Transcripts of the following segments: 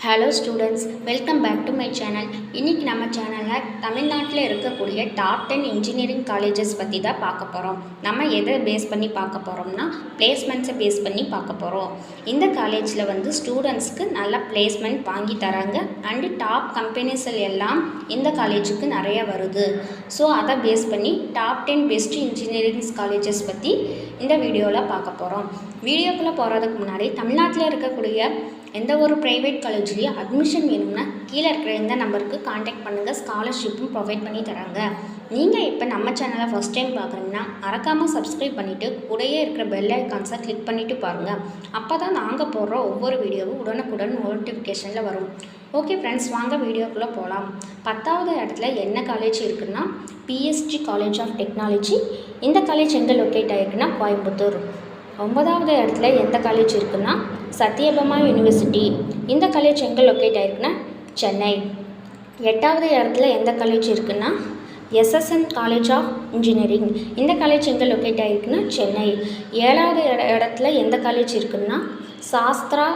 Hello students, welcome back to my channel. இன்றைக்கி நம்ம சேனலில் தமிழ்நாட்டில் இருக்கக்கூடிய டாப் 10 இன்ஜினியரிங் காலேஜஸ் பற்றி தான் பார்க்க போகிறோம். நம்ம எதை பேஸ் பண்ணி பார்க்க போகிறோம்னா பிளேஸ்மெண்ட்ஸை பேஸ் பண்ணி பார்க்க போகிறோம். இந்த காலேஜில் வந்து ஸ்டூடெண்ட்ஸ்க்கு நல்ல பிளேஸ்மெண்ட் வாங்கி தராங்க அண்டு டாப் கம்பெனிஸில் எல்லாம் இந்த காலேஜுக்கு நிறைய வருது. ஸோ அதை பேஸ் பண்ணி டாப் 10 பெஸ்ட் இன்ஜினியரிங் காலேஜஸ் பற்றி இந்த வீடியோவில் பார்க்க போகிறோம். வீடியோக்குள்ளே போகிறதுக்கு முன்னாடி தமிழ்நாட்டில் இருக்கக்கூடிய எந்த ஒரு ப்ரைவேட் காலேஜ்லேயும் அட்மிஷன் வேணும்னா கீழே இருக்கிற இந்த நம்பருக்கு காண்டாக்ட் பண்ணுங்கள். ஸ்காலர்ஷிப்பும் ப்ரொவைட் பண்ணி தராங்க. நீங்கள் இப்போ நம்ம சேனலை ஃபஸ்ட் டைம் பார்க்குறீங்கன்னா மறக்காமல் சப்ஸ்கிரைப் பண்ணிவிட்டு கூடயே இருக்கிற பெல் ஐக்கான்ஸை கிளிக் பண்ணிவிட்டு பாருங்கள். அப்போ தான் நாங்கள் போடுற ஒவ்வொரு வீடியோவும் உடனுக்குடன் நோட்டிஃபிகேஷனில் வரும். ஓகே ஃப்ரெண்ட்ஸ், வாங்க வீடியோக்குள்ளே போகலாம். 10வது இடத்துல என்ன காலேஜ் இருக்குன்னா PSG காலேஜ் ஆஃப் டெக்னாலஜி. இந்த காலேஜ் எங்கே லொக்கேட் ஆகிருக்குன்னா கோயம்புத்தூர். 9வது இடத்துல எந்த காலேஜ் இருக்குன்னா சத்யபாமா யூனிவர்சிட்டி. இந்த காலேஜ் எங்கே லொக்கேட் ஆகிருக்குன்னா சென்னை. 8வது இடத்துல எந்த காலேஜ் இருக்குன்னா SSN காலேஜ் ஆஃப் இன்ஜினியரிங். இந்த காலேஜ் எங்கே லொக்கேட் ஆகிருக்குன்னா சென்னை. 7வது இடத்துல எந்த காலேஜ் இருக்குன்னா சாஸ்திரா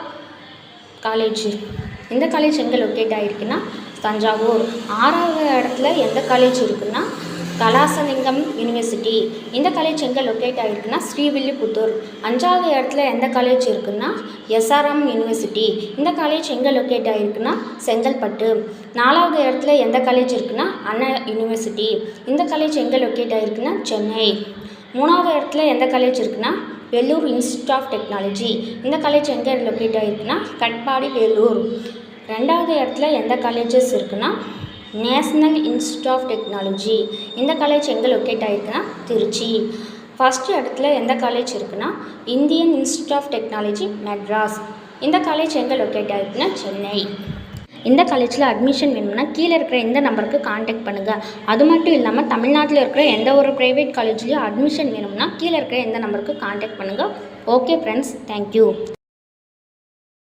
காலேஜ். இந்த காலேஜ் எங்கே லொக்கேட் ஆகிருக்குன்னா தஞ்சாவூர். 6வது இடத்துல எந்த காலேஜ் இருக்குன்னா கலாசலிங்கம் யூனிவர்சிட்டி. இந்த காலேஜ் எங்கே லொக்கேட் ஆகிருக்குன்னா ஸ்ரீவில்லிபுத்தூர். 5வது இடத்துல எந்த காலேஜ் இருக்குன்னா SRM யூனிவர்சிட்டி. இந்த காலேஜ் எங்கே லொக்கேட் ஆகிருக்குன்னா செங்கல்பட்டு. 4வது இடத்துல எந்த காலேஜ் இருக்குன்னா அண்ணா யூனிவர்சிட்டி. இந்த காலேஜ் எங்கே லொக்கேட் ஆகிருக்குன்னா சென்னை. 3வது இடத்துல எந்த காலேஜ் இருக்குன்னா வேலூர் இன்ஸ்டியூட் ஆஃப் டெக்னாலஜி. இந்த காலேஜ் எங்கே லொக்கேட் ஆகிருக்குன்னா கட்பாடி வேலூர். 2வது இடத்துல எந்த காலேஜஸ் இருக்குன்னா நேஷ்னல் இன்ஸ்டியூட் ஆஃப் டெக்னாலஜி. இந்த காலேஜ் எங்கே லொக்கேட் ஆகிருக்குன்னா திருச்சி. ஃபஸ்ட் இடத்துல எந்த காலேஜ் இருக்குன்னா Indian institute of technology Madras. இந்த காலேஜ் எங்கே லொக்கேட் ஆகிருக்குன்னா சென்னை. இந்த காலேஜில் அட்மிஷன் வேணும்னா கீழே இருக்கிற இந்த நம்பருக்கு காண்டாக்ட் பண்ணுங்கள். அது மட்டும் இல்லாமல் தமிழ்நாட்டில் இருக்கிற எந்த ஒரு ப்ரைவேட் காலேஜ்லேயும் அட்மிஷன் வேணும்னா கீழே இருக்கிற இந்த நம்பருக்கு காண்டாக்ட் பண்ணுங்கள். Okay friends, thank you.